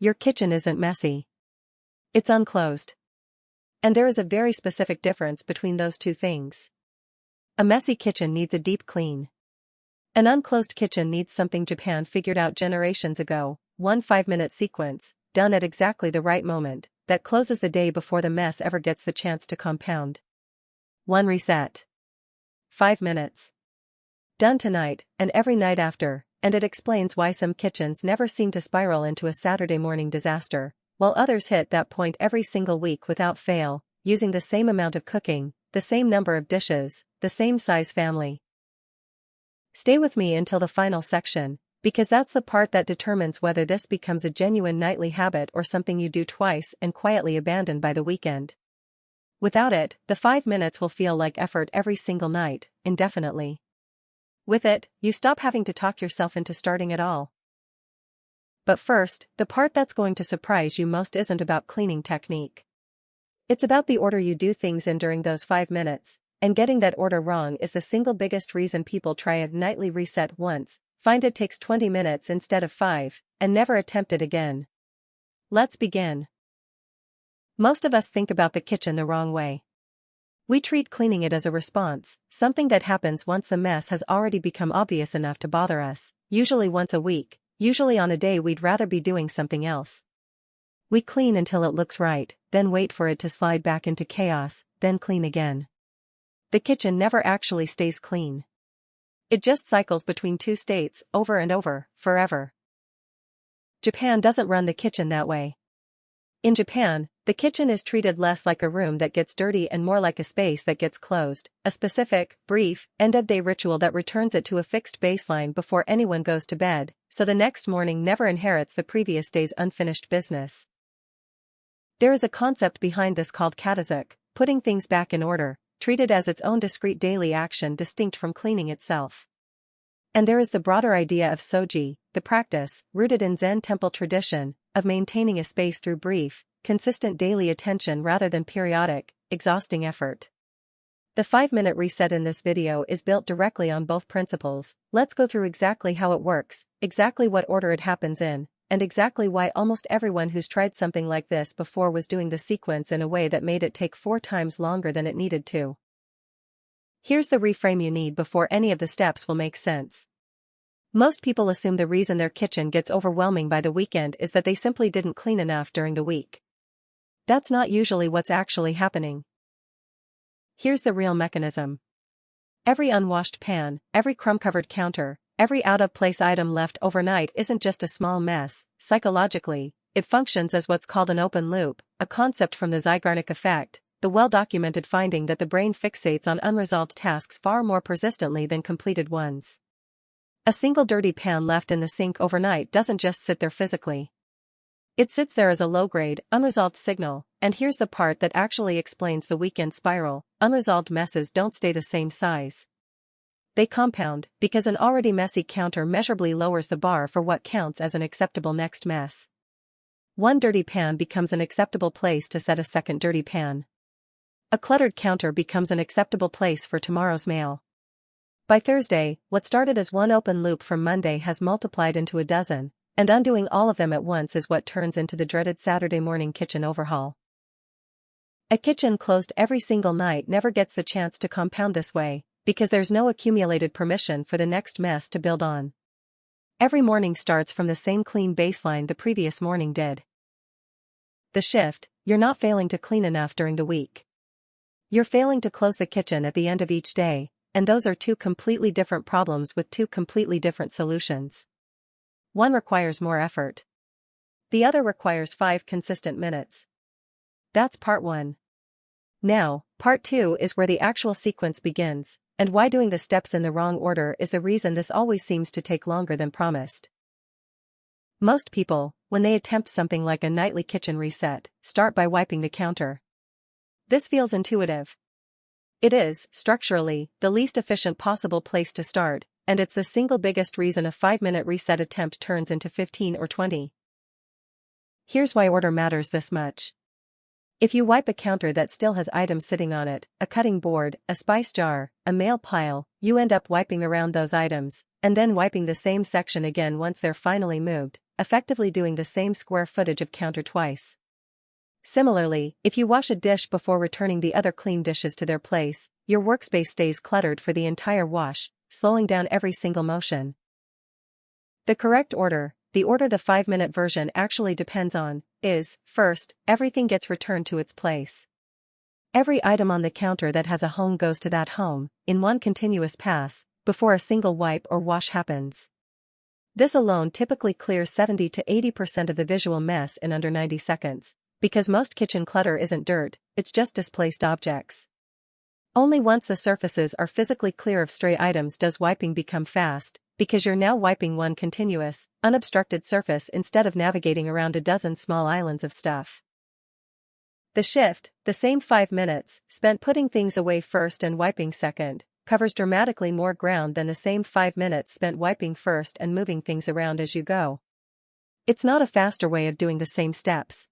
your kitchen isn't messy. It's unclosed. And there is a very specific difference between those two things. A messy kitchen needs a deep clean. An unclosed kitchen needs something Japan figured out generations ago, one 5-minute sequence, done at exactly the right moment, that closes the day before the mess ever gets the chance to compound. One reset. 5 minutes. Done tonight, and every night after, and it explains why some kitchens never seem to spiral into a Saturday morning disaster, while others hit that point every single week without fail, using the same amount of cooking, the same number of dishes, the same size family. Stay with me until the final section, because that's the part that determines whether this becomes a genuine nightly habit or something you do twice and quietly abandon by the weekend. Without it, the 5 minutes will feel like effort every single night, indefinitely. With it, you stop having to talk yourself into starting at all. But first, the part that's going to surprise you most isn't about cleaning technique. It's about the order you do things in during those 5 minutes, and getting that order wrong is the single biggest reason people try a nightly reset once, find it takes 20 minutes instead of 5, and never attempt it again. Let's begin. Most of us think about the kitchen the wrong way. We treat cleaning it as a response, something that happens once the mess has already become obvious enough to bother us, usually once a week, usually on a day we'd rather be doing something else. We clean until it looks right, then wait for it to slide back into chaos, then clean again. The kitchen never actually stays clean. It just cycles between two states, over and over, forever. Japan doesn't run the kitchen that way. In Japan, the kitchen is treated less like a room that gets dirty and more like a space that gets closed, a specific, brief, end-of-day ritual that returns it to a fixed baseline before anyone goes to bed, so the next morning never inherits the previous day's unfinished business. There is a concept behind this called Katazuke, putting things back in order, treated as its own discrete daily action distinct from cleaning itself. And there is the broader idea of Soji, the practice, rooted in Zen temple tradition, of maintaining a space through brief, consistent daily attention rather than periodic, exhausting effort. The 5-minute reset in this video is built directly on both principles. Let's go through exactly how it works, exactly what order it happens in, and exactly why almost everyone who's tried something like this before was doing the sequence in a way that made it take 4 times longer than it needed to. Here's the reframe you need before any of the steps will make sense. Most people assume the reason their kitchen gets overwhelming by the weekend is that they simply didn't clean enough during the week. That's not usually what's actually happening. Here's the real mechanism. Every unwashed pan, every crumb-covered counter, every out-of-place item left overnight isn't just a small mess. Psychologically, it functions as what's called an open loop, a concept from the Zeigarnik effect, the well-documented finding that the brain fixates on unresolved tasks far more persistently than completed ones. A single dirty pan left in the sink overnight doesn't just sit there physically. It sits there as a low-grade, unresolved signal, and here's the part that actually explains the weekend spiral: unresolved messes don't stay the same size. They compound, because an already messy counter measurably lowers the bar for what counts as an acceptable next mess. One dirty pan becomes an acceptable place to set a second dirty pan. A cluttered counter becomes an acceptable place for tomorrow's mail. By Thursday, what started as one open loop from Monday has multiplied into a dozen, and undoing all of them at once is what turns into the dreaded Saturday morning kitchen overhaul. A kitchen closed every single night never gets the chance to compound this way, because there's no accumulated permission for the next mess to build on. Every morning starts from the same clean baseline the previous morning did. The shift: you're not failing to clean enough during the week. You're failing to close the kitchen at the end of each day, and those are two completely different problems with two completely different solutions. One requires more effort. The other requires 5 consistent minutes. That's part 1. Now, part 2 is where the actual sequence begins, and why doing the steps in the wrong order is the reason this always seems to take longer than promised. Most people, when they attempt something like a nightly kitchen reset, start by wiping the counter. This feels intuitive. It is, structurally, the least efficient possible place to start, and it's the single biggest reason a 5-minute reset attempt turns into 15 or 20. Here's why order matters this much. If you wipe a counter that still has items sitting on it, a cutting board, a spice jar, a mail pile, you end up wiping around those items, and then wiping the same section again once they're finally moved, effectively doing the same square footage of counter twice. Similarly, if you wash a dish before returning the other clean dishes to their place, your workspace stays cluttered for the entire wash, slowing down every single motion. The correct order, the order the 5-minute version actually depends on, is, first, everything gets returned to its place. Every item on the counter that has a home goes to that home, in one continuous pass, before a single wipe or wash happens. This alone typically clears 70 to 80% of the visual mess in under 90 seconds. Because most kitchen clutter isn't dirt, it's just displaced objects. Only once the surfaces are physically clear of stray items does wiping become fast, because you're now wiping one continuous, unobstructed surface instead of navigating around a dozen small islands of stuff. The shift, the same 5 minutes, spent putting things away first and wiping second, covers dramatically more ground than the same 5 minutes spent wiping first and moving things around as you go. It's not a faster way of doing the same steps.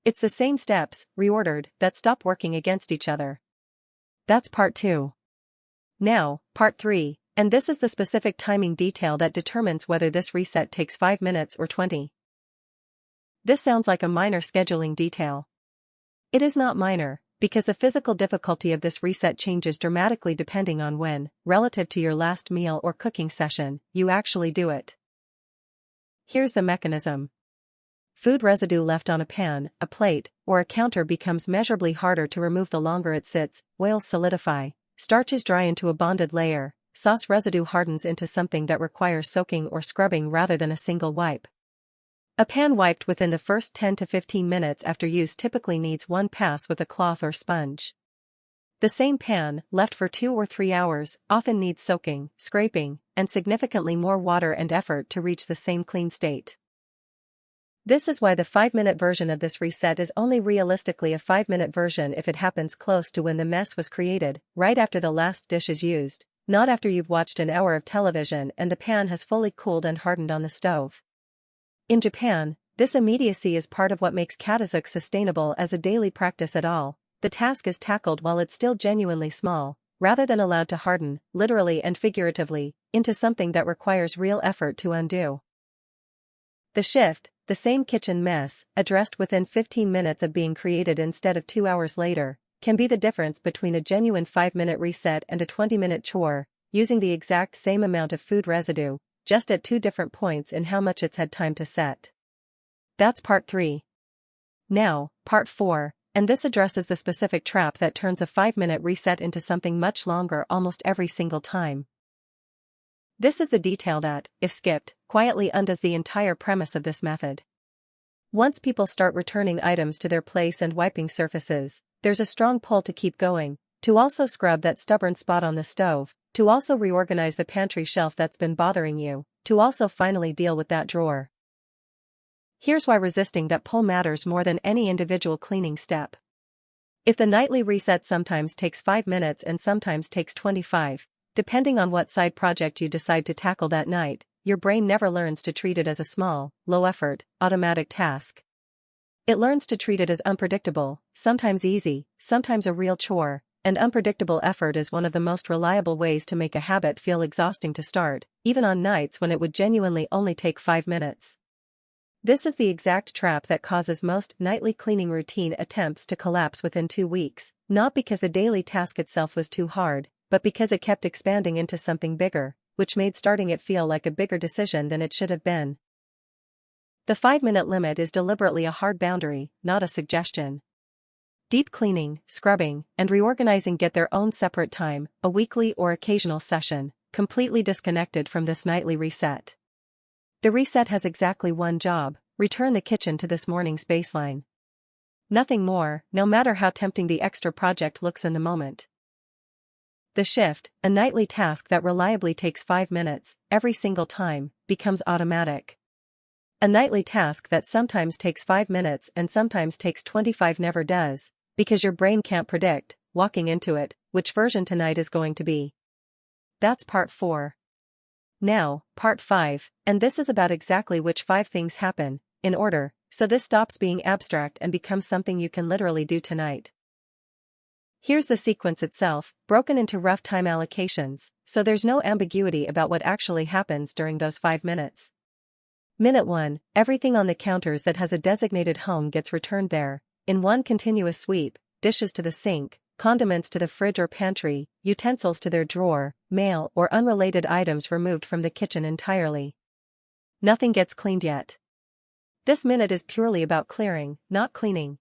It's the same steps, reordered, that stop working against each other. That's part 2. Now, part 3, and this is the specific timing detail that determines whether this reset takes 5 minutes or 20. This sounds like a minor scheduling detail. It is not minor, because the physical difficulty of this reset changes dramatically depending on when, relative to your last meal or cooking session, you actually do it. Here's the mechanism. Food residue left on a pan, a plate, or a counter becomes measurably harder to remove the longer it sits, oils solidify, starches dry into a bonded layer, sauce residue hardens into something that requires soaking or scrubbing rather than a single wipe. A pan wiped within the first 10 to 15 minutes after use typically needs one pass with a cloth or sponge. The same pan, left for 2 or 3 hours, often needs soaking, scraping, and significantly more water and effort to reach the same clean state. This is why the 5-minute version of this reset is only realistically a 5-minute version if it happens close to when the mess was created, right after the last dish is used, not after you've watched an hour of television and the pan has fully cooled and hardened on the stove. In Japan, this immediacy is part of what makes Katazuke sustainable as a daily practice at all. The task is tackled while it's still genuinely small, rather than allowed to harden, literally and figuratively, into something that requires real effort to undo. The shift, the same kitchen mess, addressed within 15 minutes of being created instead of 2 hours later, can be the difference between a genuine 5-minute reset and a 20-minute chore, using the exact same amount of food residue, just at 2 different points in how much it's had time to set. That's part 3. Now, part 4, and this addresses the specific trap that turns a 5-minute reset into something much longer almost every single time. This is the detail that, if skipped, quietly undoes the entire premise of this method. Once people start returning items to their place and wiping surfaces, there's a strong pull to keep going, to also scrub that stubborn spot on the stove, to also reorganize the pantry shelf that's been bothering you, to also finally deal with that drawer. Here's why resisting that pull matters more than any individual cleaning step. If the nightly reset sometimes takes 5 minutes and sometimes takes 25, depending on what side project you decide to tackle that night, your brain never learns to treat it as a small, low-effort, automatic task. It learns to treat it as unpredictable, sometimes easy, sometimes a real chore, and unpredictable effort is one of the most reliable ways to make a habit feel exhausting to start, even on nights when it would genuinely only take 5 minutes. This is the exact trap that causes most nightly cleaning routine attempts to collapse within 2 weeks, not because the daily task itself was too hard, but because it kept expanding into something bigger, which made starting it feel like a bigger decision than it should have been. The 5-minute limit is deliberately a hard boundary, not a suggestion. Deep cleaning, scrubbing, and reorganizing get their own separate time, a weekly or occasional session, completely disconnected from this nightly reset. The reset has exactly one job: return the kitchen to this morning's baseline. Nothing more, no matter how tempting the extra project looks in the moment. The shift, a nightly task that reliably takes 5 minutes, every single time, becomes automatic. A nightly task that sometimes takes 5 minutes and sometimes takes 25 never does, because your brain can't predict, walking into it, which version tonight is going to be. That's part 4. Now, part 5, and this is about exactly which 5 things happen, in order, so this stops being abstract and becomes something you can literally do tonight. Here's the sequence itself, broken into rough time allocations, so there's no ambiguity about what actually happens during those 5 minutes. Minute 1, everything on the counters that has a designated home gets returned there, in one continuous sweep, dishes to the sink, condiments to the fridge or pantry, utensils to their drawer, mail or unrelated items removed from the kitchen entirely. Nothing gets cleaned yet. This minute is purely about clearing, not cleaning.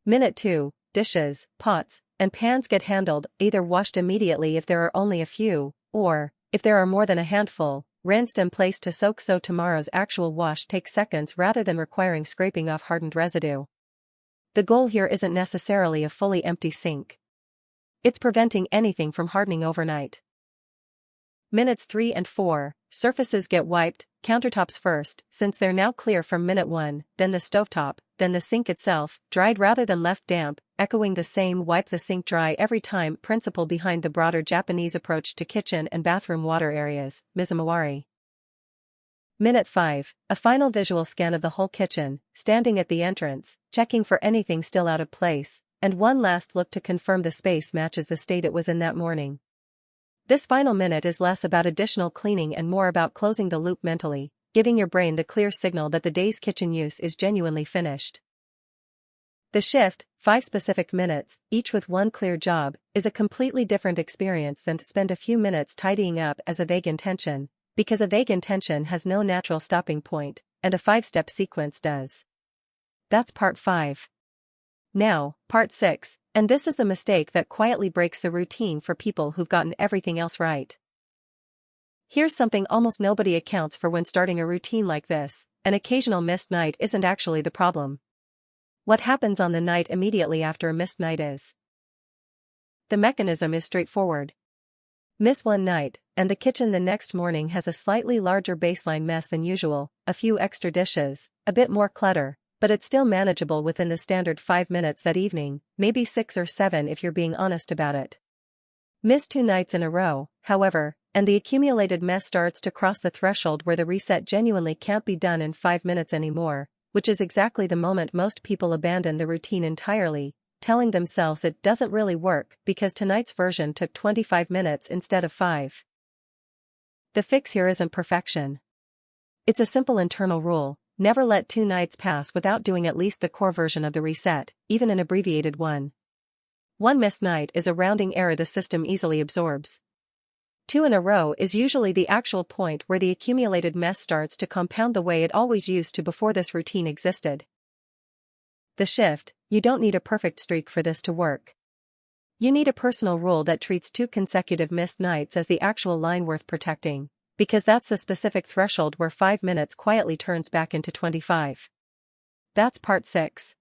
Minute 2, dishes, pots, and pans get handled, either washed immediately if there are only a few, or, if there are more than a handful, rinsed and placed to soak so tomorrow's actual wash takes seconds rather than requiring scraping off hardened residue. The goal here isn't necessarily a fully empty sink. It's preventing anything from hardening overnight. Minutes 3 and 4, surfaces get wiped, countertops first, since they're now clear from minute 1, then the stovetop, then the sink itself, dried rather than left damp, echoing the same wipe the sink dry every time principle behind the broader Japanese approach to kitchen and bathroom water areas, Mizumawari. Minute 5, a final visual scan of the whole kitchen, standing at the entrance, checking for anything still out of place, and one last look to confirm the space matches the state it was in that morning. This final minute is less about additional cleaning and more about closing the loop mentally, giving your brain the clear signal that the day's kitchen use is genuinely finished. The shift, 5 specific minutes, each with one clear job, is a completely different experience than to spend a few minutes tidying up as a vague intention, because a vague intention has no natural stopping point, and a 5-step sequence does. That's part 5. Now, part 6, and this is the mistake that quietly breaks the routine for people who've gotten everything else right. Here's something almost nobody accounts for when starting a routine like this: an occasional missed night isn't actually the problem. What happens on the night immediately after a missed night is. The mechanism is straightforward. Miss one night, and the kitchen the next morning has a slightly larger baseline mess than usual, a few extra dishes, a bit more clutter, but it's still manageable within the standard 5 minutes that evening, maybe 6 or 7 if you're being honest about it. Miss 2 nights in a row, however, and the accumulated mess starts to cross the threshold where the reset genuinely can't be done in 5 minutes anymore, which is exactly the moment most people abandon the routine entirely, telling themselves it doesn't really work because tonight's version took 25 minutes instead of 5. The fix here isn't perfection. It's a simple internal rule: never let 2 nights pass without doing at least the core version of the reset, even an abbreviated one. One missed night is a rounding error the system easily absorbs. 2 in a row is usually the actual point where the accumulated mess starts to compound the way it always used to before this routine existed. The shift: you don't need a perfect streak for this to work. You need a personal rule that treats 2 consecutive missed nights as the actual line worth protecting, because that's the specific threshold where 5 minutes quietly turns back into 25. That's part 6.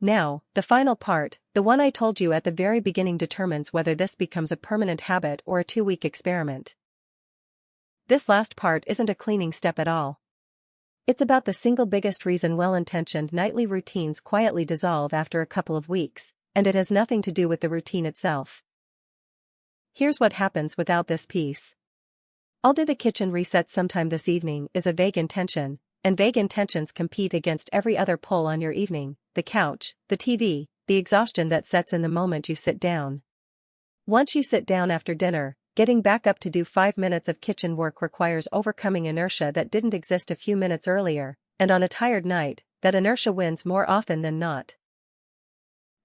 Now, the final part, the one I told you at the very beginning, determines whether this becomes a permanent habit or a 2-week experiment. This last part isn't a cleaning step at all. It's about the single biggest reason well-intentioned nightly routines quietly dissolve after a couple of weeks, and it has nothing to do with the routine itself. Here's what happens without this piece. "I'll do the kitchen reset sometime this evening" is a vague intention, and vague intentions compete against every other pull on your evening: the couch, the TV, the exhaustion that sets in the moment you sit down. Once you sit down after dinner, getting back up to do 5 minutes of kitchen work requires overcoming inertia that didn't exist a few minutes earlier, and on a tired night, that inertia wins more often than not.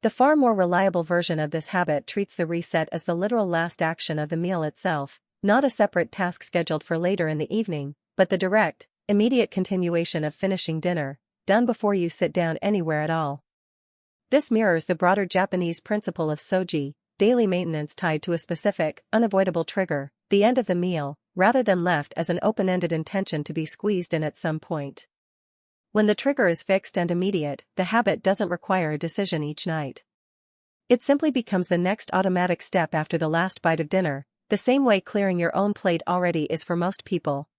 The far more reliable version of this habit treats the reset as the literal last action of the meal itself, not a separate task scheduled for later in the evening, but the direct, immediate continuation of finishing dinner, done before you sit down anywhere at all. This mirrors the broader Japanese principle of Soji, daily maintenance tied to a specific, unavoidable trigger, the end of the meal, rather than left as an open-ended intention to be squeezed in at some point. When the trigger is fixed and immediate, the habit doesn't require a decision each night. It simply becomes the next automatic step after the last bite of dinner, the same way clearing your own plate already is for most people.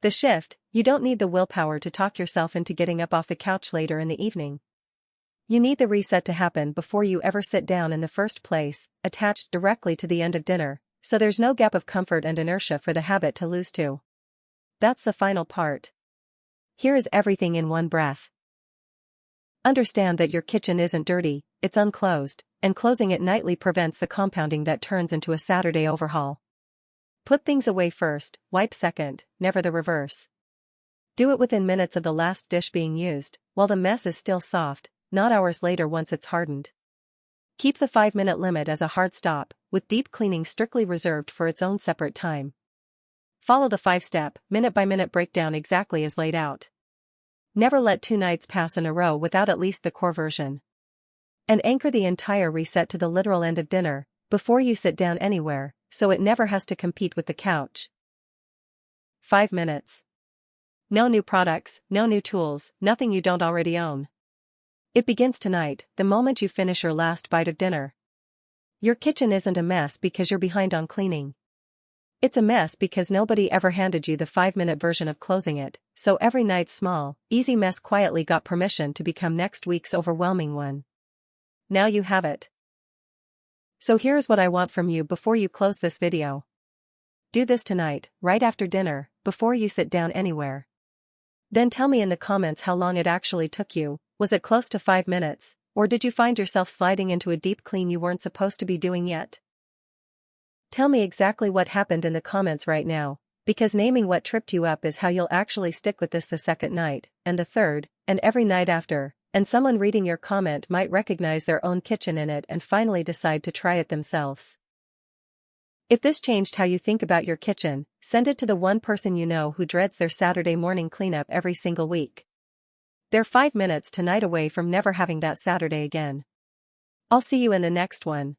The shift: you don't need the willpower to talk yourself into getting up off the couch later in the evening. You need the reset to happen before you ever sit down in the first place, attached directly to the end of dinner, so there's no gap of comfort and inertia for the habit to lose to. That's the final part. Here is everything in one breath. Understand that your kitchen isn't dirty, it's unclosed, and closing it nightly prevents the compounding that turns into a Saturday overhaul. Put things away first, wipe second, never the reverse. Do it within minutes of the last dish being used, while the mess is still soft, not hours later once it's hardened. Keep the 5-minute limit as a hard stop, with deep cleaning strictly reserved for its own separate time. Follow the 5-step, minute-by-minute breakdown exactly as laid out. Never let 2 nights pass in a row without at least the core version. And anchor the entire reset to the literal end of dinner, before you sit down anywhere, so it never has to compete with the couch. 5 minutes. No new products, no new tools, nothing you don't already own. It begins tonight, the moment you finish your last bite of dinner. Your kitchen isn't a mess because you're behind on cleaning. It's a mess because nobody ever handed you the 5-minute version of closing it, so every night's small, easy mess quietly got permission to become next week's overwhelming one. Now you have it. So here's what I want from you before you close this video. Do this tonight, right after dinner, before you sit down anywhere. Then tell me in the comments how long it actually took you. Was it close to 5 minutes, or did you find yourself sliding into a deep clean you weren't supposed to be doing yet? Tell me exactly what happened in the comments right now, because naming what tripped you up is how you'll actually stick with this the second night, and the third, and every night after, and someone reading your comment might recognize their own kitchen in it and finally decide to try it themselves. If this changed how you think about your kitchen, send it to the one person you know who dreads their Saturday morning cleanup every single week. They're 5 minutes tonight away from never having that Saturday again. I'll see you in the next one.